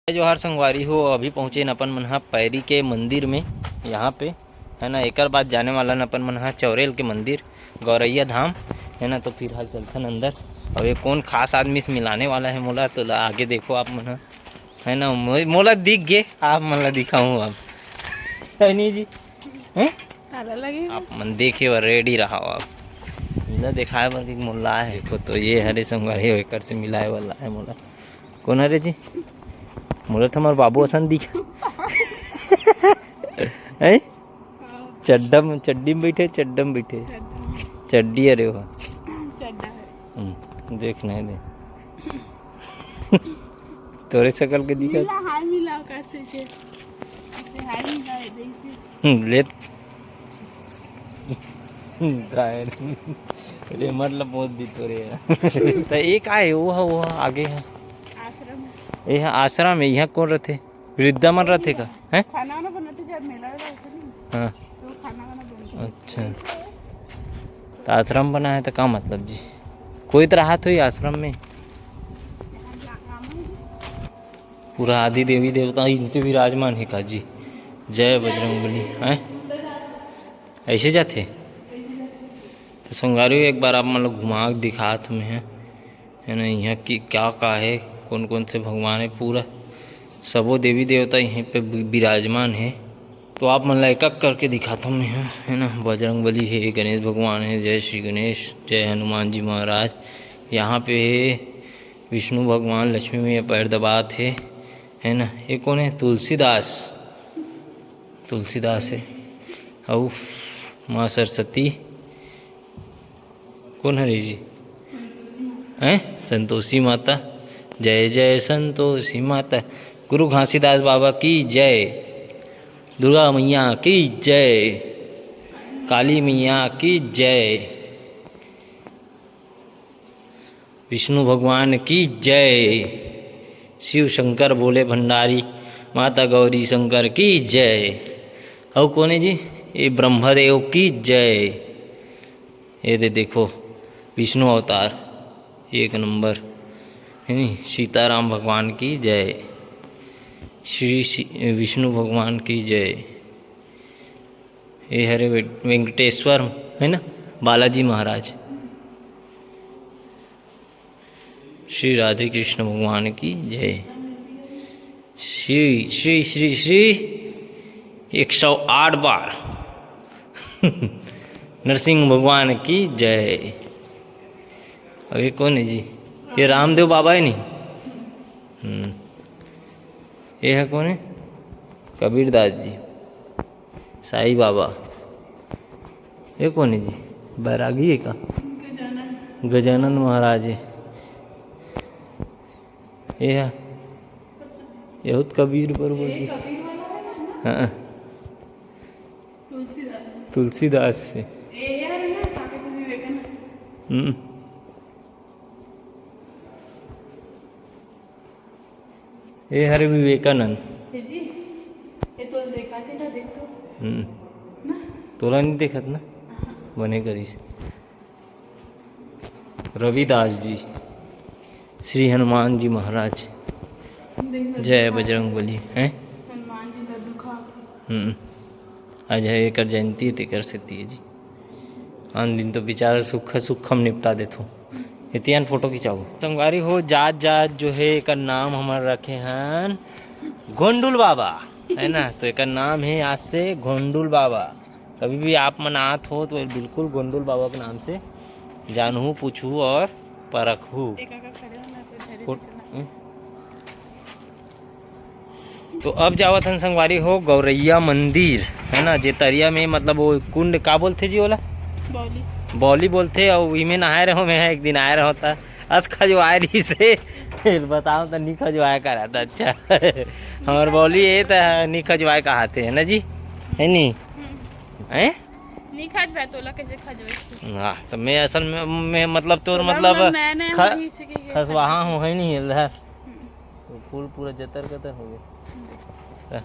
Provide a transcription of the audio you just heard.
जो हर संगवारी हो अभी पहुँचे न अपन मन पैरी के मंदिर में यहाँ पे है ना। एक बाद जाने वाला न अपन मन चौरेल के मंदिर गौरैया धाम है ना। तो फिर हाल चलथन अंदर। और ये कौन खास आदमी से मिलाने वाला है मोला तो आगे देखो आप मन है ना। मोला दिख गए आप मन ला दिखाऊँ अब है नहीं जी हैं आप मन देखे और रेडी रहा आप मिला दिखाए बर मोला है। देखो तो ये हरे संगवारी एक से मिलाए वाला है मोला। कौन हरे जी मोला तो हमारे बाबू असन दिख है। चड्डी में बैठे चड्डी अरे वो देख नहीं दे तोरे शकल के दिखा ले रे मतलब बहुत दी तोरे तो एक आए वो आगे है ये आश्रम है। यहाँ कौन रहते वृद्धा मन रहते का है खाना बनाते जब मेला हाँ तो खाना अच्छा तो आश्रम बना है तो क्या मतलब जी कोई तो राहत हुई आश्रम में पूरा आदि देवी देवता इनते विराजमान है का जी। जय बजरंगबली हैं ऐसे जाते तो संगारी एक बार आप मतलब घुमा दिखात में है ना। यहाँ की क्या है कौन कौन से भगवान है पूरा सबो देवी देवता यहीं पे विराजमान है। तो आप मन एक एक करके दिखाता हूँ मैं है ना। बजरंगबली है गणेश भगवान है जय श्री गणेश जय हनुमान जी महाराज। यहाँ पे है विष्णु भगवान लक्ष्मी में पैर दबात है ना। ये कौन है तुलसीदास है। और माँ सरस्वती कौन है जी हैं संतोषी माता जय जय संतोषी माता। गुरु घासीदास बाबा की जय। दुर्गा मैया की जय। काली मैया की जय। विष्णु भगवान की जय। शिव शंकर भोले भंडारी माता गौरी शंकर की जय। और कौन है जी ये ब्रह्मदेव की जय। ये देखो विष्णु अवतार एक नंबर है नी। सीताराम भगवान की जय। श्री विष्णु भगवान की जय। ये हरे वेंकटेश्वर है ना बालाजी महाराज। श्री राधे कृष्ण भगवान की जय। श्री श्री श्री श्री 108 बार नरसिंह भगवान की जय। अब ये कौन है जी ये रामदेव बाबा है नहीं। ये है कौन है कबीरदास जी साईं बाबा। ये कौन है जी बैरागी है का गजानन महाराज है। ये है यहूद कबीर पर बोलती हाँ तुलसीदास से ये हरे विवेकानंद तोला नहीं देखत ना बने करीस। रविदास जी श्री हनुमान जी महाराज जय बजरंगबली हैं। आज है एक जयंती तेकर सेती है जी। आन दिन तो बेचारा सुखम निपटा देथो। इतिहान फोटो खिंचाओ संगवारी हो जात जो है एक नाम हमारे रखे हैं गोंडुल बाबा है ना। तो एक नाम है आज से गोंडुल बाबा। कभी भी आप मन आत हो तो बिल्कुल गोंडुल बाबा के नाम से जानू पूछू और परखू। तो अब जावत हन संगवारी हो गौरैया मंदिर है ना। जेतरिया में मतलब वो कुंड का बोलते जी ओला बौली बोलते। और इमें नहाए रहो मैं एक दिन आया रहो था अस खजवाए रही से बताओ तो नहीं खजवाए का रहता। अच्छा हमारे बौली ये तो नहीं खजवाए कहाते है ना जी है नहीं हैं हाँ। तो मैं असल में मतलब तो मतलब खसवाहा हूँ है नहीं फूल पूरा जतर कतर हो गया।